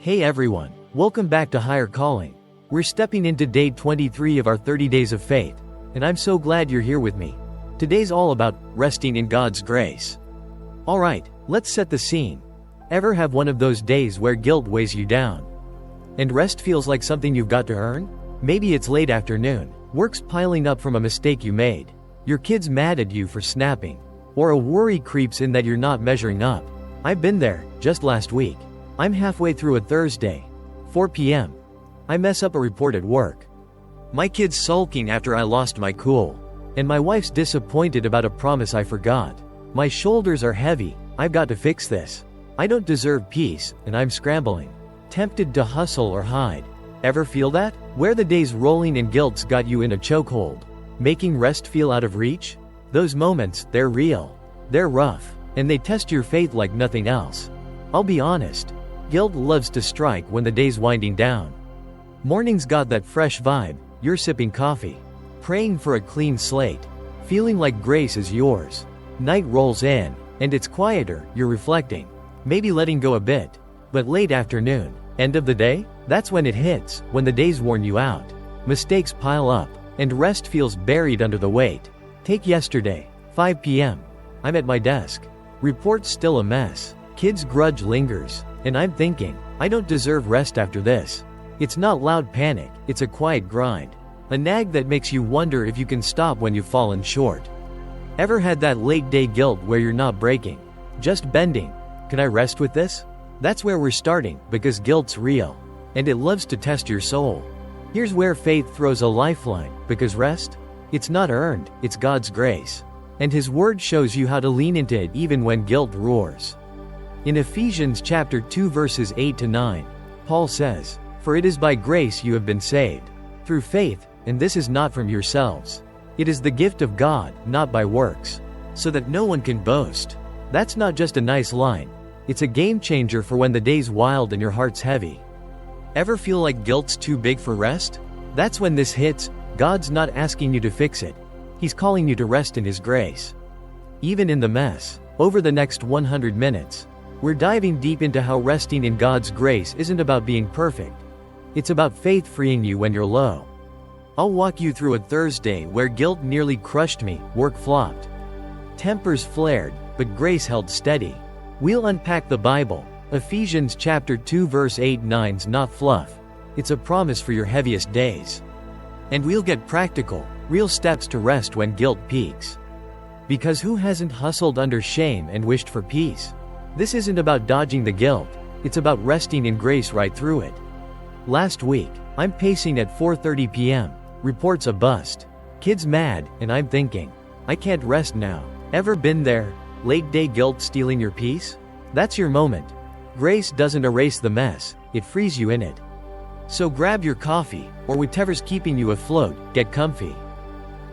Hey everyone, welcome back to Higher Calling. We're stepping into day 23 of our 30 days of faith, and I'm so glad you're here with me. Today's all about resting in God's grace. Alright, let's set the scene. Ever have one of those days where guilt weighs you down? And rest feels like something you've got to earn? Maybe it's late afternoon, work's piling up from a mistake you made, your kid's mad at you for snapping, or a worry creeps in that you're not measuring up. I've been there, just last week. I'm halfway through a Thursday, 4 p.m. I mess up a report at work. My kid's sulking after I lost my cool. And my wife's disappointed about a promise I forgot. My shoulders are heavy, I've got to fix this. I don't deserve peace, and I'm scrambling. Tempted to hustle or hide. Ever feel that? Where the day's rolling and guilt's got you in a chokehold. Making rest feel out of reach? Those moments, they're real. They're rough. And they test your faith like nothing else. I'll be honest. Guilt loves to strike when the day's winding down. Morning's got that fresh vibe, you're sipping coffee, praying for a clean slate, feeling like grace is yours. Night rolls in, and it's quieter, you're reflecting, maybe letting go a bit. But late afternoon, end of the day, that's when it hits, when the day's worn you out. Mistakes pile up, and rest feels buried under the weight. Take yesterday, 5 p.m. I'm at my desk. Report's still a mess. Kids' grudge lingers. And I'm thinking, I don't deserve rest after this. It's not loud panic, it's a quiet grind. A nag that makes you wonder if you can stop when you've fallen short. Ever had that late day guilt where you're not breaking, just bending? Can I rest with this? That's where we're starting, because guilt's real. And it loves to test your soul. Here's where faith throws a lifeline, because rest? It's not earned, it's God's grace. And His Word shows you how to lean into it even when guilt roars. In Ephesians chapter 2 verses 8 to 9, Paul says, "For it is by grace you have been saved, through faith, and this is not from yourselves. It is the gift of God, not by works, so that no one can boast." That's not just a nice line. It's a game changer for when the day's wild and your heart's heavy. Ever feel like guilt's too big for rest? That's when this hits. God's not asking you to fix it. He's calling you to rest in His grace. Even in the mess. Over the next 100 minutes, we're diving deep into how resting in God's grace isn't about being perfect. It's about faith freeing you when you're low. I'll walk you through a Thursday where guilt nearly crushed me, work flopped. Tempers flared, but grace held steady. We'll unpack the Bible. Ephesians chapter 2 verse 8-9's not fluff. It's a promise for your heaviest days. And we'll get practical, real steps to rest when guilt peaks. Because who hasn't hustled under shame and wished for peace? This isn't about dodging the guilt, it's about resting in grace right through it. Last week, I'm pacing at 4:30 p.m. Reports a bust. Kids mad, and I'm thinking, I can't rest now. Ever been there? Late day guilt stealing your peace? That's your moment. Grace doesn't erase the mess, it frees you in it. So grab your coffee, or whatever's keeping you afloat, get comfy.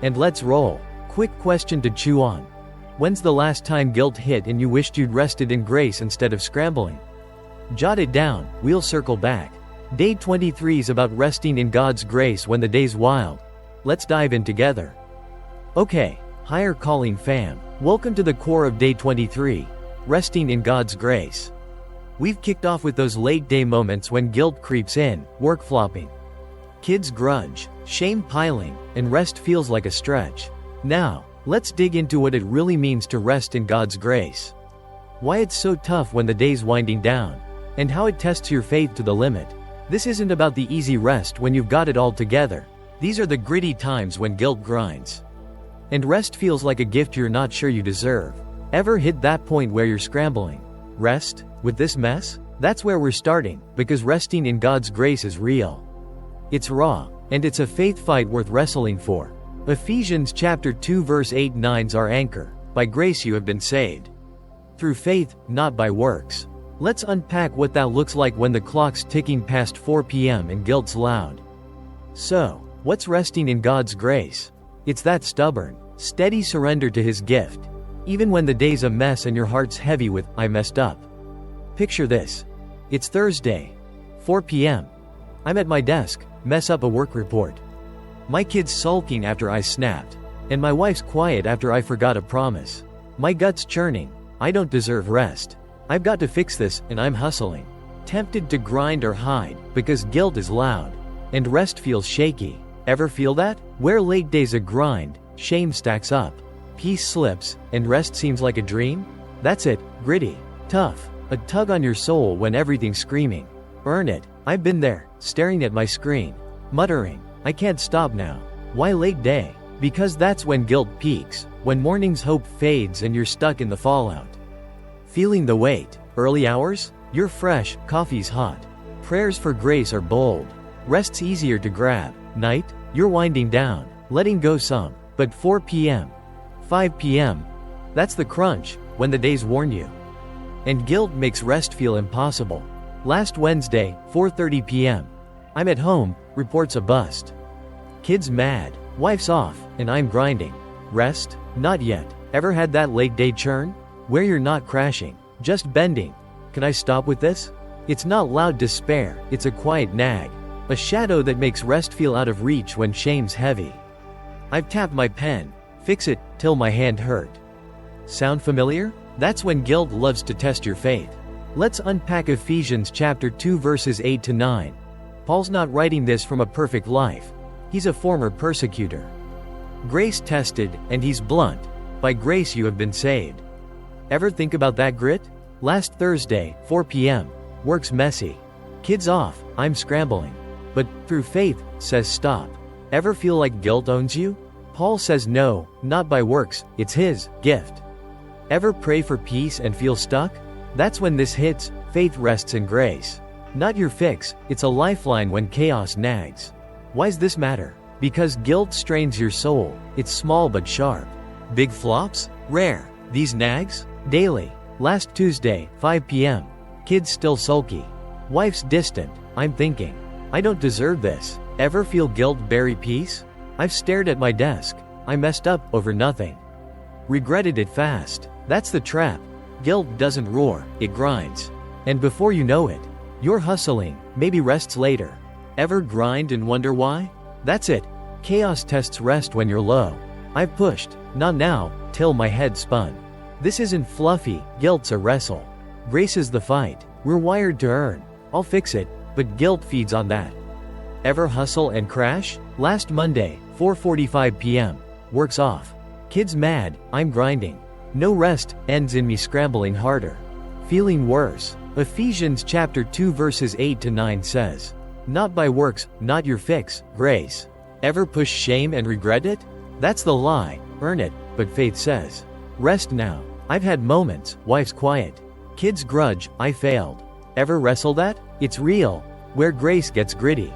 And let's roll. Quick question to chew on. When's the last time guilt hit and you wished you'd rested in grace instead of scrambling? Jot it down, we'll circle back. Day 23 is about resting in God's grace when the day's wild. Let's dive in together. Okay, Higher Calling fam, welcome to the core of day 23, resting in God's grace. We've kicked off with those late day moments when guilt creeps in, work flopping, kids grudge, shame piling, and rest feels like a stretch. Now, let's dig into what it really means to rest in God's grace. Why it's so tough when the day's winding down, and how it tests your faith to the limit. This isn't about the easy rest when you've got it all together. These are the gritty times when guilt grinds. And rest feels like a gift you're not sure you deserve. Ever hit that point where you're scrambling? Rest? With this mess? That's where we're starting, because resting in God's grace is real. It's raw, and it's a faith fight worth wrestling for. Ephesians chapter 2 verse 8-9's our anchor. By grace you have been saved. Through faith, not by works. Let's unpack what that looks like when the clock's ticking past 4 p.m. and guilt's loud. So, what's resting in God's grace? It's that stubborn, steady surrender to His gift. Even when the day's a mess and your heart's heavy with, I messed up. Picture this. It's Thursday, 4 p.m. I'm at my desk, mess up a work report. My kid's sulking after I snapped, and my wife's quiet after I forgot a promise. My gut's churning. I don't deserve rest. I've got to fix this, and I'm hustling. Tempted to grind or hide, because guilt is loud. And rest feels shaky. Ever feel that? Where late days a grind, shame stacks up. Peace slips, and rest seems like a dream? That's it, gritty, tough, a tug on your soul when everything's screaming. Earn it. I've been there, staring at my screen, muttering, I can't stop now. Why late day? Because that's when guilt peaks, when morning's hope fades and you're stuck in the fallout. Feeling the weight. Early hours? You're fresh, coffee's hot. Prayers for grace are bold. Rest's easier to grab. Night? You're winding down, letting go some. But 4 p.m., 5 p.m., that's the crunch, when the days warn you. And guilt makes rest feel impossible. Last Wednesday, 4:30 p.m., I'm at home, reports a bust. Kids mad, wife's off, and I'm grinding. Rest? Not yet. Ever had that late day churn? Where you're not crashing, just bending. Can I stop with this? It's not loud despair, it's a quiet nag. A shadow that makes rest feel out of reach when shame's heavy. I've tapped my pen, fix it, till my hand hurt. Sound familiar? That's when guilt loves to test your faith. Let's unpack Ephesians chapter 2 verses 8 to 9. Paul's not writing this from a perfect life. He's a former persecutor. Grace tested, and he's blunt. By grace you have been saved. Ever think about that grit? Last Thursday, 4 p.m., work's messy. Kids off, I'm scrambling. But, through faith, says stop. Ever feel like guilt owns you? Paul says no, not by works, it's his gift. Ever pray for peace and feel stuck? That's when this hits, faith rests in grace. Not your fix, it's a lifeline when chaos nags. Why's this matter? Because guilt strains your soul, it's small but sharp. Big flops? Rare. These nags? Daily. Last Tuesday, 5 p.m., kids still sulky. Wife's distant, I'm thinking, I don't deserve this. Ever feel guilt bury peace? I've stared at my desk, I messed up over nothing. Regretted it fast. That's the trap. Guilt doesn't roar, it grinds. And before you know it, you're hustling, maybe rests later. Ever grind and wonder why? That's it. Chaos tests rest when you're low. I've pushed, not now, till my head spun. This isn't fluffy, guilt's a wrestle. Grace is the fight. We're wired to earn. I'll fix it, but guilt feeds on that. Ever hustle and crash? Last Monday, 4:45 p.m., work's off. Kids mad, I'm grinding. No rest, ends in me scrambling harder. Feeling worse. Ephesians chapter 2 verses 8 to 9 says, not by works, not your fix, grace. Ever push shame and regret it? That's the lie, earn it, but faith says, rest now. I've had moments, wife's quiet. Kids grudge, I failed. Ever wrestle that? It's real, where grace gets gritty.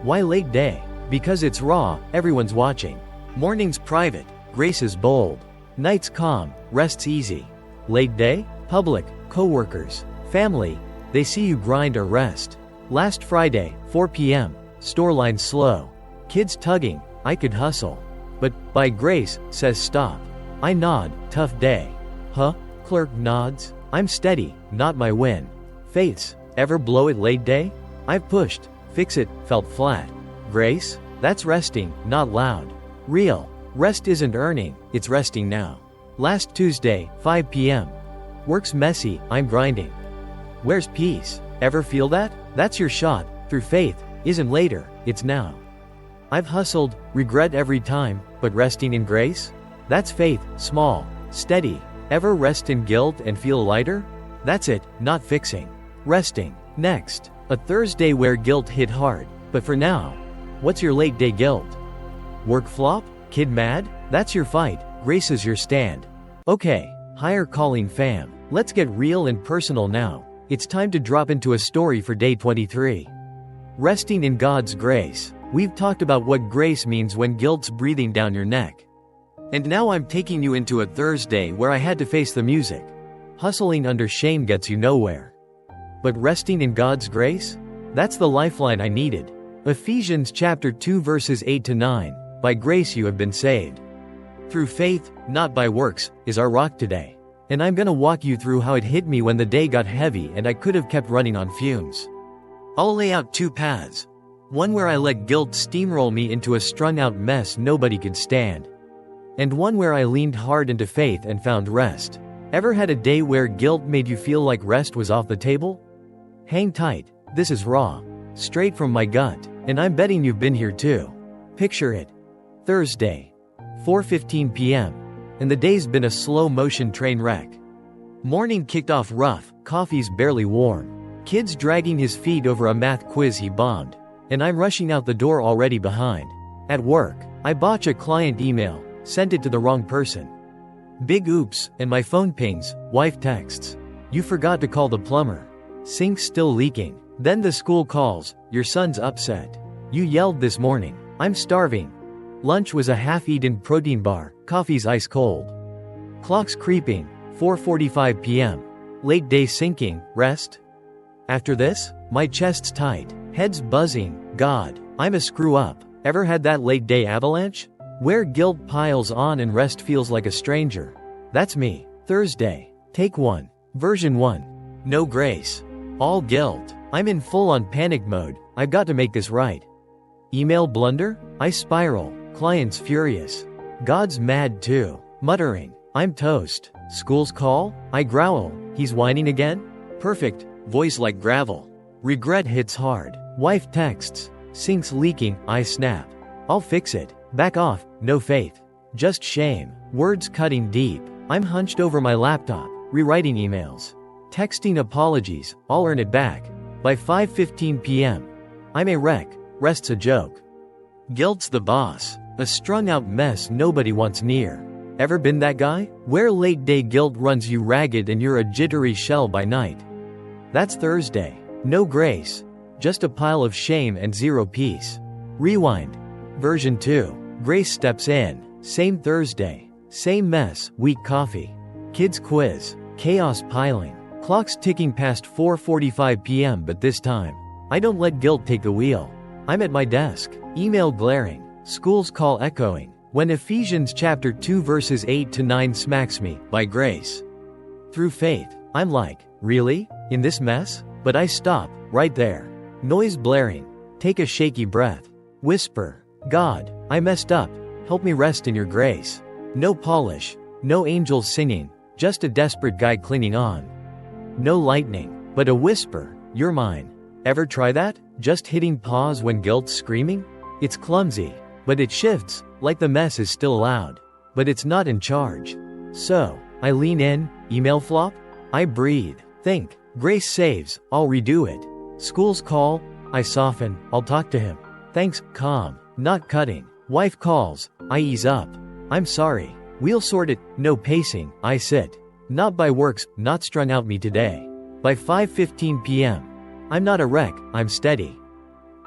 Why late day? Because it's raw, everyone's watching. Morning's private, grace is bold. Night's calm, rest's easy. Late day? Public, co-workers, family, they see you grind or rest. Last Friday, 4 p.m., store line slow. Kids tugging, I could hustle. But, by grace, says stop. I nod, tough day. Huh? Clerk nods. I'm steady, not my win. Faiths, ever blow it late day? I've pushed, fix it, felt flat. Grace? That's resting, not loud. Real. Rest isn't earning, it's resting now. Last Tuesday, 5 p.m. Work's messy, I'm grinding. Where's peace? Ever feel that? That's your shot, through faith, isn't later, it's now. I've hustled, regret every time, but resting in grace? That's faith, small, steady. Ever rest in guilt and feel lighter? That's it, not fixing. Resting. Next, a Thursday where guilt hit hard, but for now, what's your late day guilt? Work flop? Kid mad? That's your fight, grace is your stand. Okay, higher calling fam, let's get real and personal now. It's time to drop into a story for day 23. Resting in God's grace. We've talked about what grace means when guilt's breathing down your neck. And now I'm taking you into a Thursday where I had to face the music. Hustling under shame gets you nowhere. But resting in God's grace? That's the lifeline I needed. Ephesians chapter 2 verses 8 to 9. By grace you have been saved. Through faith, not by works, is our rock today. And I'm gonna walk you through how it hit me when the day got heavy and I could have kept running on fumes. I'll lay out two paths. One where I let guilt steamroll me into a strung-out mess nobody could stand. And one where I leaned hard into faith and found rest. Ever had a day where guilt made you feel like rest was off the table? Hang tight, this is raw. Straight from my gut, and I'm betting you've been here too. Picture it. Thursday, 4:15 p.m., and the day's been a slow-motion train wreck. Morning kicked off rough, coffee's barely warm. Kid's dragging his feet over a math quiz he bombed, and I'm rushing out the door already behind. At work, I botch a client email, sent it to the wrong person. Big oops, and my phone pings, wife texts. You forgot to call the plumber. Sink's still leaking. Then the school calls, your son's upset. You yelled this morning. I'm starving. Lunch was a half-eaten protein bar, coffee's ice cold. Clock's creeping, 4:45 p.m. Late day sinking, rest? After this, my chest's tight, head's buzzing, God, I'm a screw-up. Ever had that late day avalanche? Where guilt piles on and rest feels like a stranger. That's me. Thursday. Take 1. Version 1. No grace. All guilt. I'm in full-on panic mode. I've got to make this right. Email blunder? I spiral. Client's furious. God's mad too. Muttering. I'm toast. School's call? I growl. He's whining again? Perfect. Voice like gravel. Regret hits hard. Wife texts. Sink's leaking. I snap. I'll fix it. Back off. No faith. Just shame. Words cutting deep. I'm hunched over my laptop, rewriting emails. Texting apologies. I'll earn it back. By 5:15 p.m. I'm a wreck. Rest's a joke. Guilt's the boss. A strung-out mess nobody wants near. Ever been that guy? Where late-day guilt runs you ragged and you're a jittery shell by night. That's Thursday. No grace. Just a pile of shame and zero peace. Rewind. Version 2. Grace steps in. Same Thursday. Same mess. Weak coffee. Kids quiz. Chaos piling. Clock's ticking past 4:45 p.m. but this time, I don't let guilt take the wheel. I'm at my desk. Email glaring. School's call echoing. When Ephesians chapter 2 verses 8 to 9 smacks me, by grace. Through faith. I'm like, really? In this mess? But I stop, right there. Noise blaring. Take a shaky breath. Whisper. God, I messed up. Help me rest in your grace. No polish. No angels singing. Just a desperate guy clinging on. No lightning, but a whisper. You're mine. Ever try that? Just hitting pause when guilt's screaming? It's clumsy, but it shifts, like the mess is still loud. But it's not in charge. So, I lean in, email flop. I breathe. Think. Grace saves. I'll redo it. School's call. I soften. I'll talk to him. Thanks. Calm. Not cutting. Wife calls. I ease up. I'm sorry. We'll sort it. No pacing. I sit. Not by works. Not strung out me today. By 5:15 p.m. I'm not a wreck. I'm steady.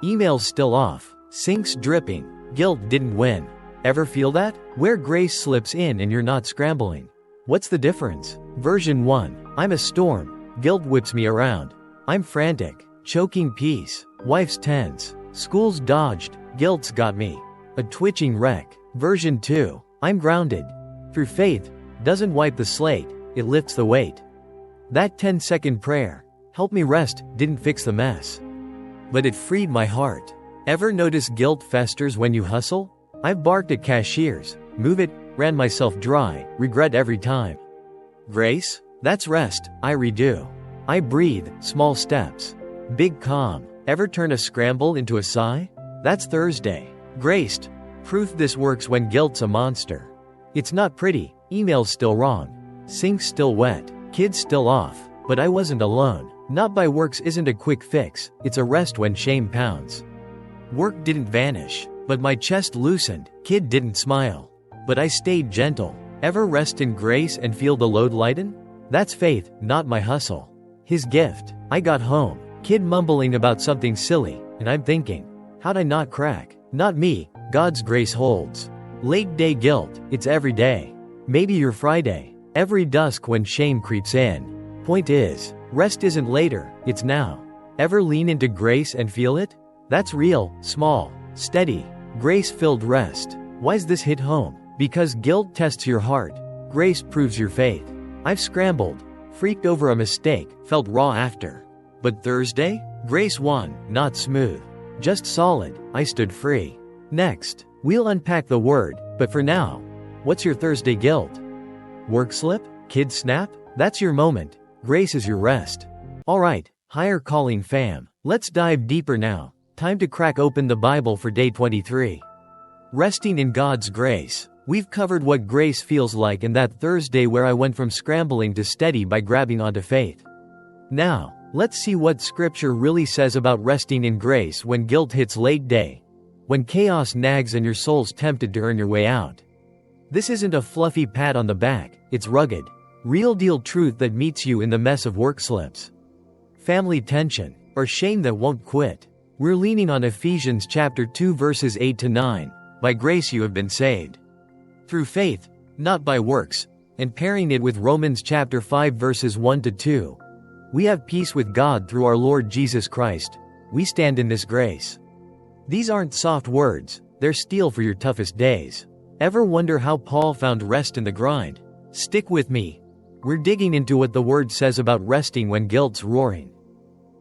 Email's still off. Sink's dripping. Guilt didn't win. Ever feel that? Where grace slips in and you're not scrambling. What's the difference? Version 1. I'm a storm. Guilt whips me around. I'm frantic. Choking peace. Wife's tense. School's dodged. Guilt's got me. A twitching wreck. Version 2. I'm grounded. Through faith. Doesn't wipe the slate. It lifts the weight. That 10-second prayer. Help me rest. Didn't fix the mess. But it freed my heart. Ever notice guilt festers when you hustle? I've barked at cashiers. Move it. Ran myself dry. Regret every time. Grace? That's rest. I redo. I breathe. Small steps. Big calm. Ever turn a scramble into a sigh? That's Thursday. Graced. Proof this works when guilt's a monster. It's not pretty. Email's still wrong. Sink's still wet. Kids still off. But I wasn't alone. Not by works isn't a quick fix. It's a rest when shame pounds. Work didn't vanish. But my chest loosened. Kid didn't smile. But I stayed gentle. Ever rest in grace and feel the load lighten? That's faith, not my hustle. His gift. I got home. Kid mumbling about something silly, and I'm thinking, how'd I not crack? Not me. God's grace holds. Late day guilt. It's every day. Maybe your Friday. Every dusk when shame creeps in. Point is, rest isn't later, it's now. Ever lean into grace and feel it? That's real, small, steady, grace-filled rest. Why's this hit home? Because guilt tests your heart. Grace proves your faith. I've scrambled, freaked over a mistake, felt raw after. But Thursday? Grace won, not smooth. Just solid, I stood free. Next, we'll unpack the word, but for now, what's your Thursday guilt? Work slip? Kid snap? That's your moment. Grace is your rest. Alright, Higher Calling fam, let's dive deeper now. Time to crack open the Bible for day 23. Resting in God's grace. We've covered what grace feels like in that Thursday where I went from scrambling to steady by grabbing onto faith. Now, let's see what Scripture really says about resting in grace when guilt hits late day, when chaos nags and your soul's tempted to earn your way out. This isn't a fluffy pat on the back, it's rugged, real-deal truth that meets you in the mess of work slips, family tension, or shame that won't quit. We're leaning on Ephesians chapter 2 verses 8 to 9. By grace you have been saved through faith, not by works, and pairing it with Romans chapter 5 verses 1 to 2. We have peace with God through our Lord Jesus Christ. We stand in this grace. These aren't soft words, they're steel for your toughest days. Ever wonder how Paul found rest in the grind? Stick with me. We're digging into what the Word says about resting when guilt's roaring.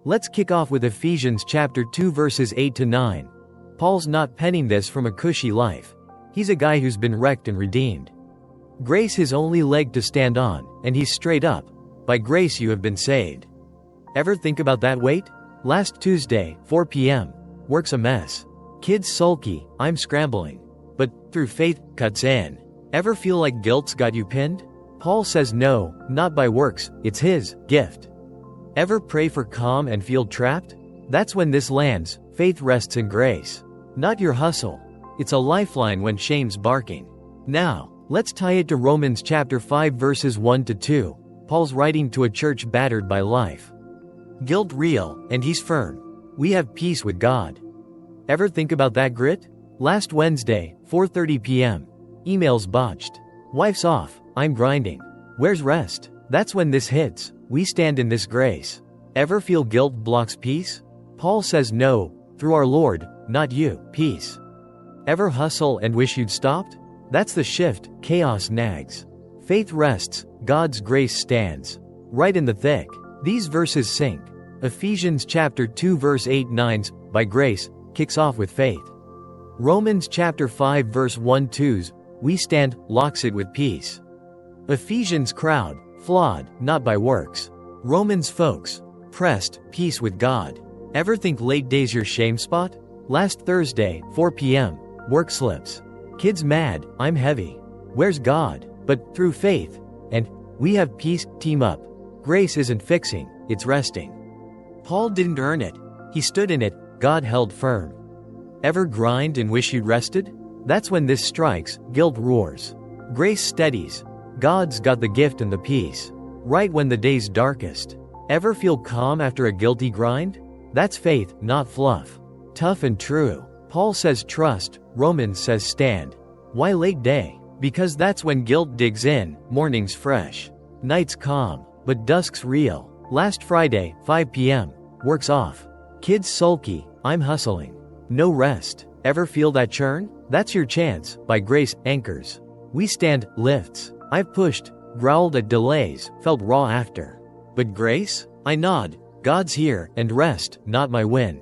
Let's kick off with Ephesians chapter 2 verses 8 to 9. Paul's not penning this from a cushy life. He's a guy who's been wrecked and redeemed. Grace his only leg to stand on, and he's straight up. By grace you have been saved. Ever think about that weight? Last Tuesday, 4 p.m. Work's a mess. Kids sulky, I'm scrambling. But through faith, cuts in. Ever feel like guilt's got you pinned? Paul says no, not by works, it's his gift. Ever pray for calm and feel trapped? That's when this lands. Faith rests in grace. Not your hustle. It's a lifeline when shame's barking. Now, let's tie it to Romans chapter 5 verses 1 to 2. Paul's writing to a church battered by life. Guilt real, and he's firm. We have peace with God. Ever think about that grit? Last Wednesday, 4:30 p.m. Emails botched. Wife's off, I'm grinding. Where's rest? That's when this hits. We stand in this grace. Ever feel guilt blocks peace? Paul says no, through our Lord, not you, peace. Ever hustle and wish you'd stopped? That's the shift, chaos nags. Faith rests, God's grace stands. Right in the thick. These verses sink. Ephesians chapter 2 verse 8-9's, by grace, kicks off with faith. Romans chapter 5 verse 1-2's, we stand, locks it with peace. Ephesians crowd, flawed, not by works. Romans folks, pressed, peace with God. Ever think late day's your shame spot? Last Thursday, 4 p.m. Work slips. Kids mad, I'm heavy. Where's God? But through faith, and we have peace, team up. Grace isn't fixing, it's resting. Paul didn't earn it. He stood in it, God held firm. Ever grind and wish you'd rested? That's when this strikes, guilt roars. Grace steadies. God's got the gift and the peace. Right when the day's darkest. Ever feel calm after a guilty grind? That's faith, not fluff. Tough and true. Paul says trust, Romans says stand. Why late day? Because that's when guilt digs in, morning's fresh. Night's calm, but dusk's real. Last Friday, 5 p.m. Work's off. Kids sulky, I'm hustling. No rest. Ever feel that churn? That's your chance, by grace, anchors. We stand, lifts. I've pushed, growled at delays, felt raw after. But grace? I nod. God's here, and rest, not my win.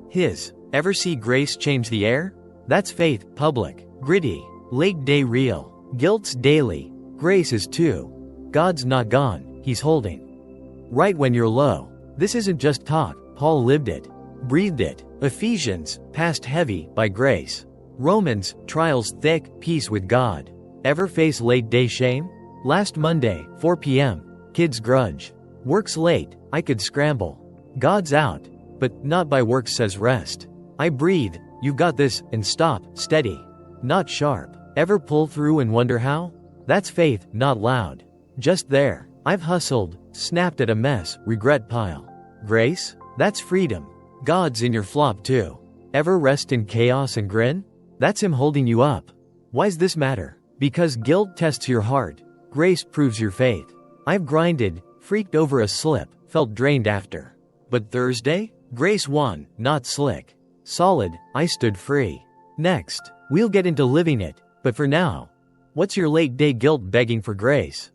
His. Ever see grace change the air? That's faith, public, gritty, late day real. Guilt's daily. Grace is too. God's not gone, he's holding. Right when you're low. This isn't just talk, Paul lived it. Breathed it. Ephesians, past heavy, by grace. Romans, trials thick, peace with God. Ever face late day shame? Last Monday, 4 p.m. Kids grudge. Work's late, I could scramble. God's out. But not by works says rest. I breathe, you've got this, and stop, steady. Not sharp. Ever pull through and wonder how? That's faith, not loud. Just there. I've hustled, snapped at a mess, regret pile. Grace? That's freedom. God's in your flop too. Ever rest in chaos and grin? That's him holding you up. Why's this matter? Because guilt tests your heart. Grace proves your faith. I've grinded, freaked over a slip, felt drained after. But Thursday? Grace won, not slick. Solid, I stood free. Next, we'll get into living it, but for now, what's your late day guilt begging for grace?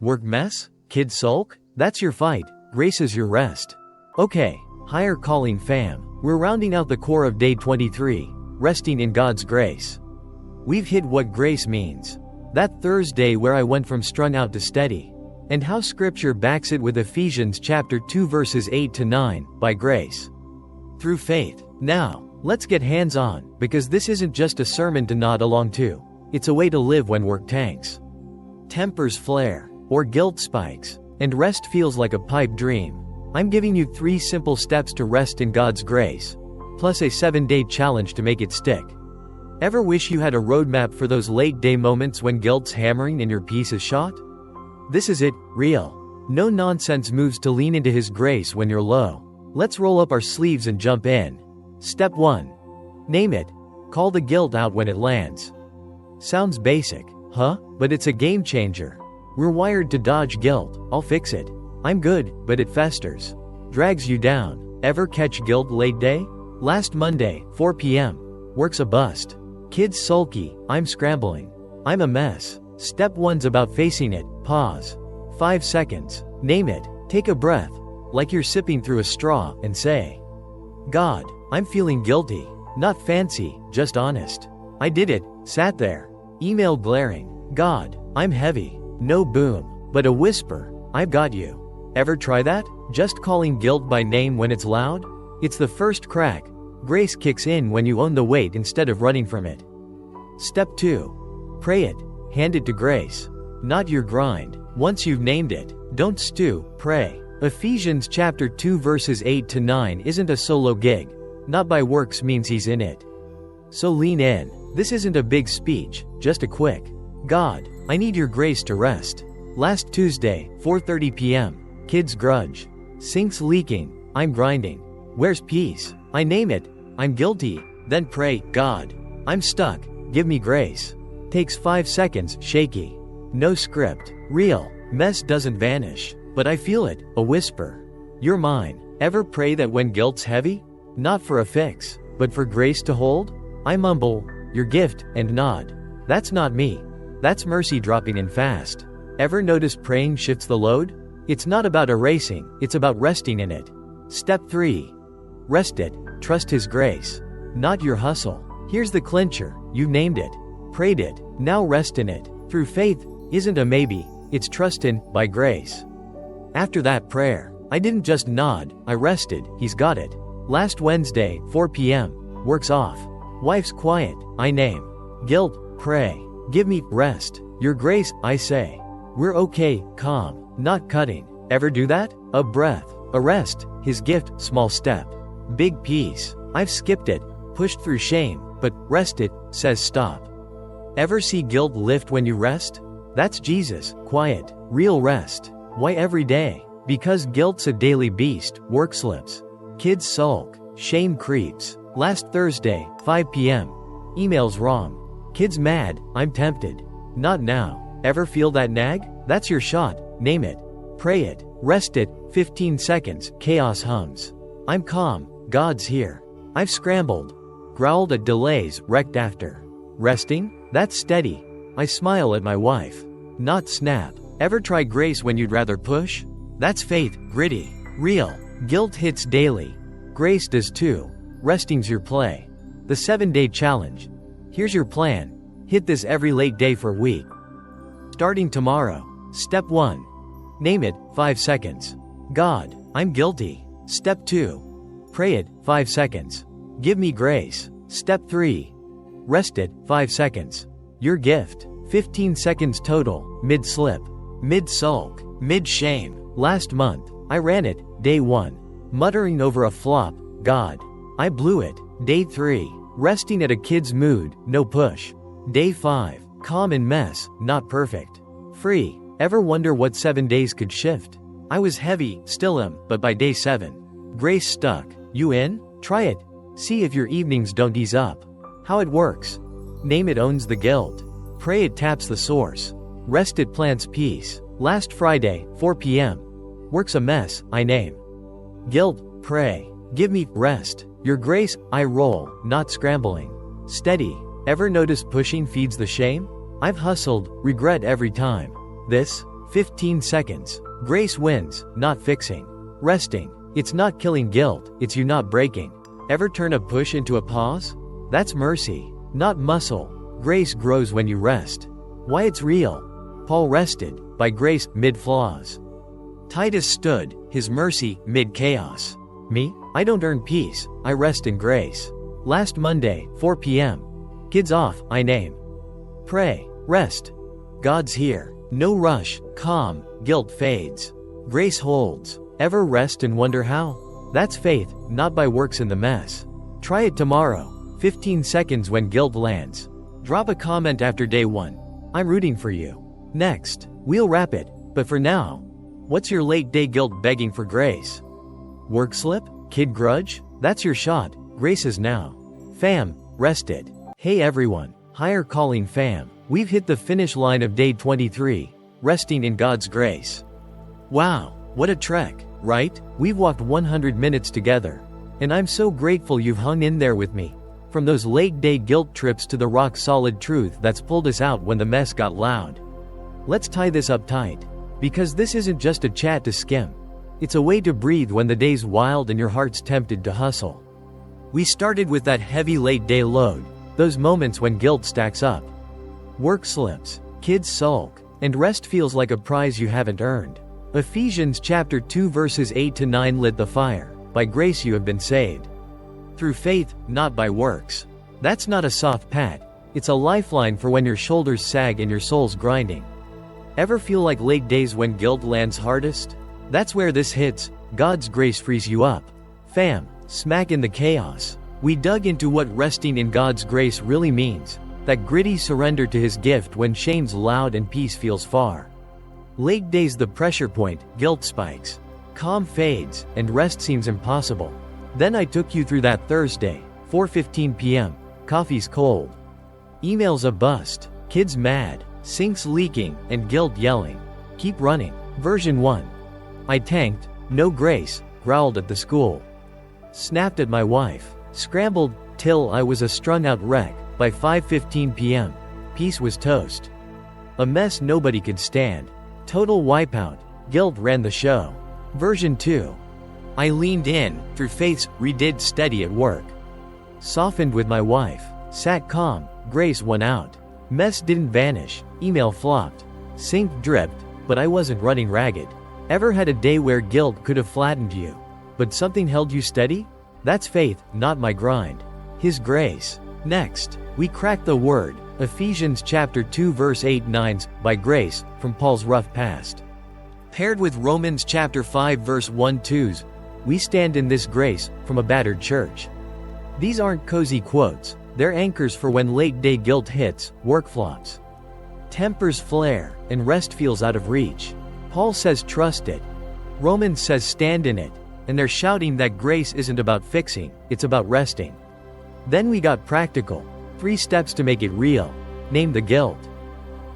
Work mess? Kid sulk? That's your fight, grace is your rest. Okay, higher calling fam, we're rounding out the core of day 23, resting in God's grace. We've hit what grace means. That Thursday where I went from strung out to steady. And how Scripture backs it with Ephesians chapter 2 verses 8 to 9, by grace, through faith. Now, let's get hands-on, because this isn't just a sermon to nod along to. It's a way to live when work tanks, tempers flare, or guilt spikes, and rest feels like a pipe dream. I'm giving you 3 simple steps to rest in God's grace, plus a 7-day challenge to make it stick. Ever wish you had a roadmap for those late-day moments when guilt's hammering and your peace is shot? This is it, real, no-nonsense moves to lean into His grace when you're low. Let's roll up our sleeves and jump in. Step 1. Name it. Call the guilt out when it lands. Sounds basic, huh? But it's a game changer. We're wired to dodge guilt. I'll fix it. I'm good, but it festers. Drags you down. Ever catch guilt late day? Last Monday, 4 p.m. Work's a bust. Kids sulky. I'm scrambling. I'm a mess. Step 1's about facing it. Pause. 5 seconds. Name it. Take a breath, like you're sipping through a straw, and say, God, I'm feeling guilty. Not fancy, just honest. I did it. Sat there. Email glaring. God, I'm heavy. No boom, but a whisper. I've got you. Ever try that? Just calling guilt by name when it's loud? It's the first crack. Grace kicks in when you own the weight instead of running from it. Step 2. Pray it. Hand it to grace. Not your grind. Once you've named it, don't stew, pray. Ephesians chapter 2 verses 8 to 9 isn't a solo gig. Not by works means He's in it. So lean in. This isn't a big speech, just a quick, God, I need your grace to rest. Last Tuesday, 4:30 p.m. Kids grudge. Sink's leaking. I'm grinding. Where's peace? I name it. I'm guilty. Then pray, God, I'm stuck. Give me grace. Takes 5 seconds, shaky. No script. Real. Mess doesn't vanish. But I feel it, a whisper. You're mine. Ever pray that when guilt's heavy? Not for a fix, but for grace to hold? I mumble, your gift, and nod. That's not me. That's mercy dropping in fast. Ever notice praying shifts the load? It's not about erasing, it's about resting in it. Step 3. Rest it. Trust His grace. Not your hustle. Here's the clincher. You've named it. Prayed it. Now rest in it. Through faith isn't a maybe, it's trust in, by grace. After that prayer, I didn't just nod, I rested. He's got it. Last Wednesday, 4 p.m. Work's off. Wife's quiet. I name. Guilt. Pray. Give me rest. Your grace, I say. We're okay, calm, not cutting. Ever do that? A breath. A rest. His gift. Small step. Big peace. I've skipped it. Pushed through shame. But rest it says stop. Ever see guilt lift when you rest? That's Jesus. Quiet. Real rest. Why every day? Because guilt's a daily beast. Work slips. Kids sulk. Shame creeps. Last Thursday, 5 p.m. Email's wrong. Kids mad. I'm tempted. Not now. Ever feel that nag? That's your shot. Name it. Pray it. Rest it. 15 seconds. Chaos hums. I'm calm. God's here. I've scrambled. Growled at delays. Wrecked after. Resting? That's steady. I smile at my wife. Not snap. Ever try grace when you'd rather push? That's faith. Gritty. Real. Guilt hits daily. Grace does too. Resting's your play. The 7-day challenge. Here's your plan. Hit this every late day for a week. Starting tomorrow. Step 1. Name it. 5 seconds. God, I'm guilty. Step 2. Pray it. 5 seconds. Give me grace. Step 3. Rest it. 5 seconds. Your gift. 15 seconds total. Mid-slip. Mid-sulk. Mid-shame. Last month, I ran it. Day 1. Muttering over a flop. God, I blew it. Day 3. Resting at a kid's mood. No push. Day 5. Calm and mess. Not perfect. Free. Ever wonder what 7 days could shift? I was heavy, still am, but by day 7. Grace stuck. You in? Try it. See if your evenings don't ease up. How it works. Name it owns the guilt. Pray it taps the source. Rest it plants peace. Last Friday, 4 p.m. Work's a mess. I name. Guilt. Pray. Give me rest. Your grace. I roll, not scrambling. Steady. Ever notice pushing feeds the shame? I've hustled, regret every time. This, 15 seconds. Grace wins, not fixing. Resting. It's not killing guilt, it's you not breaking. Ever turn a push into a pause? That's mercy, not muscle. Grace grows when you rest. Why it's real. Paul rested, by grace, mid-flaws. Titus stood, his mercy, mid-chaos. Me? I don't earn peace, I rest in grace. Last Monday, 4 p.m. Kids off, I name. Pray, rest. God's here. No rush, calm, guilt fades. Grace holds. Ever rest and wonder how? That's faith, not by works in the mess. Try it tomorrow. 15 seconds when guilt lands. Drop a comment after day 1. I'm rooting for you. Next, we'll wrap it, but for now, what's your late day guilt begging for grace? Work slip? Kid grudge? That's your shot. Grace is now. Fam, rested. Hey everyone, Higher Calling fam. We've hit the finish line of day 23, resting in God's grace. Wow, what a trek, right? We've walked 100 minutes together. And I'm so grateful you've hung in there with me. From those late-day guilt trips to the rock-solid truth that's pulled us out when the mess got loud. Let's tie this up tight. Because this isn't just a chat to skim. It's a way to breathe when the day's wild and your heart's tempted to hustle. We started with that heavy late-day load, those moments when guilt stacks up. Work slips, kids sulk, and rest feels like a prize you haven't earned. Ephesians chapter 2 verses 8 to 9 lit the fire. By grace you have been saved. Through faith, not by works. That's not a soft pat. It's a lifeline for when your shoulders sag and your soul's grinding. Ever feel like late days when guilt lands hardest? That's where this hits. God's grace frees you up. Fam, smack in the chaos. We dug into what resting in God's grace really means. That gritty surrender to His gift when shame's loud and peace feels far. Late days the pressure point, guilt spikes. Calm fades, and rest seems impossible. Then I took you through that Thursday, 4:15 p.m., coffee's cold. Emails a bust, kids mad, sinks leaking, and guilt yelling. Keep running. Version 1. I tanked, no grace, growled at the school. Snapped at my wife. Scrambled, till I was a strung-out wreck. By 5:15 p.m., peace was toast. A mess nobody could stand. Total wipeout, guilt ran the show. Version 2. I leaned in, through faith's, redid steady at work. Softened with my wife. Sat calm, grace won out. Mess didn't vanish, email flopped. Sink dripped, but I wasn't running ragged. Ever had a day where guilt could have flattened you, but something held you steady? That's faith, not my grind. His grace. Next, we cracked the word, Ephesians chapter 2 verse 8-9's, by grace, from Paul's rough past. Paired with Romans chapter 5 verse 1-2's, we stand in this grace, from a battered church. These aren't cozy quotes, they're anchors for when late-day guilt hits, work flops. Tempers flare, and rest feels out of reach. Paul says trust it. Romans says stand in it, and they're shouting that grace isn't about fixing, it's about resting. Then we got practical. 3 steps to make it real. Name the guilt.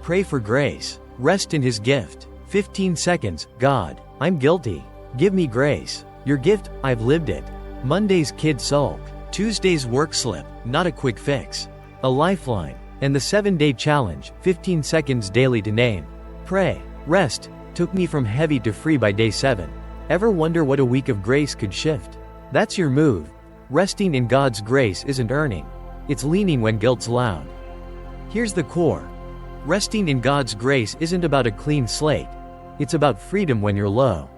Pray for grace. Rest in His gift. 15 seconds, God, I'm guilty. Give me grace. Your gift, I've lived it. Monday's kid sulk. Tuesday's work slip, not a quick fix. A lifeline. And the 7-day challenge, 15 seconds daily to name. Pray. Rest. Took me from heavy to free by day 7. Ever wonder what a week of grace could shift? That's your move. Resting in God's grace isn't earning. It's leaning when guilt's loud. Here's the core. Resting in God's grace isn't about a clean slate. It's about freedom when you're low.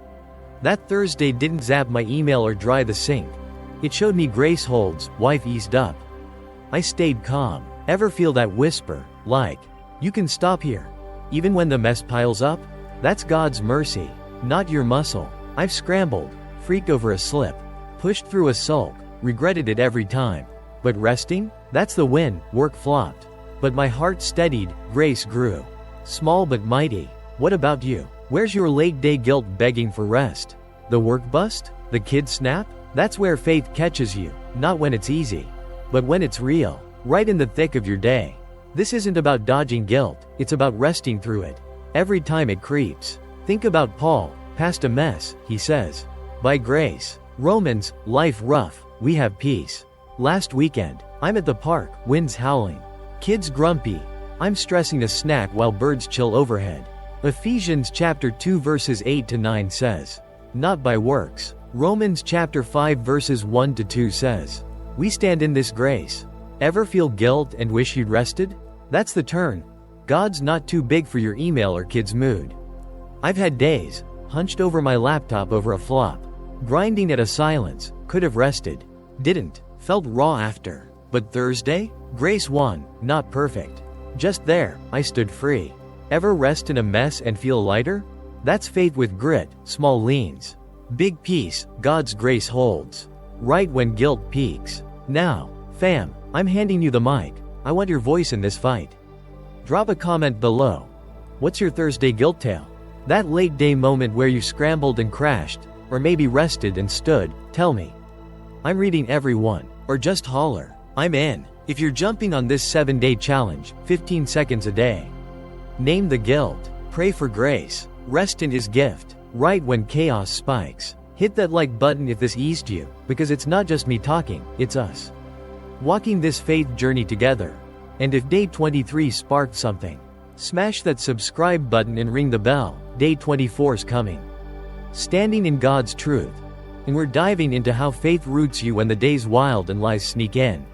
That Thursday didn't zap my email or dry the sink. It showed me grace holds, wife eased up. I stayed calm. Ever feel that whisper, like, you can stop here? Even when the mess piles up? That's God's mercy, not your muscle. I've scrambled, freaked over a slip, pushed through a sulk, regretted it every time. But resting? That's the win. Work flopped. But my heart steadied, grace grew. Small but mighty. What about you? Where's your late-day guilt begging for rest? The work bust? The kid snap? That's where faith catches you, not when it's easy, but when it's real, right in the thick of your day. This isn't about dodging guilt, it's about resting through it. Every time it creeps. Think about Paul, past a mess, he says. By grace. Romans, life rough, we have peace. Last weekend, I'm at the park, winds howling. Kids grumpy. I'm stressing a snack while birds chill overhead. Ephesians chapter 2 verses 8-9 says, not by works. Romans chapter 5 verses 1-2 says, we stand in this grace. Ever feel guilt and wish you'd rested? That's the turn. God's not too big for your email or kid's mood. I've had days, hunched over my laptop over a flop, grinding at a silence, could have rested, didn't, felt raw after. But Thursday? Grace won, not perfect. Just there, I stood free. Ever rest in a mess and feel lighter? That's faith with grit, small leans. Big peace, God's grace holds. Right when guilt peaks. Now, fam, I'm handing you the mic. I want your voice in this fight. Drop a comment below. What's your Thursday guilt tale? That late day moment where you scrambled and crashed, or maybe rested and stood, tell me. I'm reading every one, or just holler. I'm in. If you're jumping on this 7-day challenge, 15 seconds a day. Name the guilt. Pray for grace. Rest in His gift. Right when chaos spikes. Hit that like button if this eased you, because it's not just me talking, it's us. Walking this faith journey together. And if day 23 sparked something, smash that subscribe button and ring the bell. Day 24's coming. Standing in God's truth. And we're diving into how faith roots you when the day's wild and lies sneak in.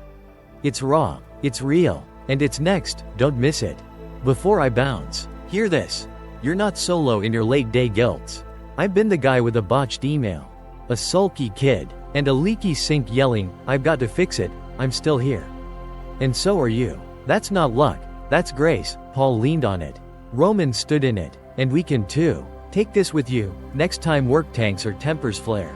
It's raw, it's real, and it's next, don't miss it. Before I bounce, hear this. You're not solo in your late day guilts. I've been the guy with a botched email, a sulky kid, and a leaky sink yelling, I've got to fix it, I'm still here. And so are you. That's not luck, that's grace. Paul leaned on it. Romans stood in it, and we can too. Take this with you, next time work tanks or tempers flare.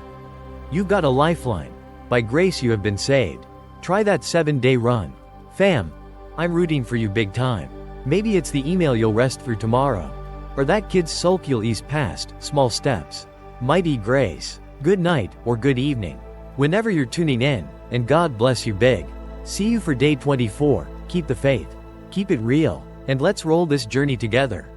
You've got a lifeline. By grace you have been saved. Try that 7-day run. Fam, I'm rooting for you big time. Maybe it's the email you'll rest through tomorrow. Or that kid's sulk you'll ease past, small steps. Mighty grace. Good night, or good evening. Whenever you're tuning in, and God bless you big. See you for day 24, keep the faith. Keep it real, and let's roll this journey together.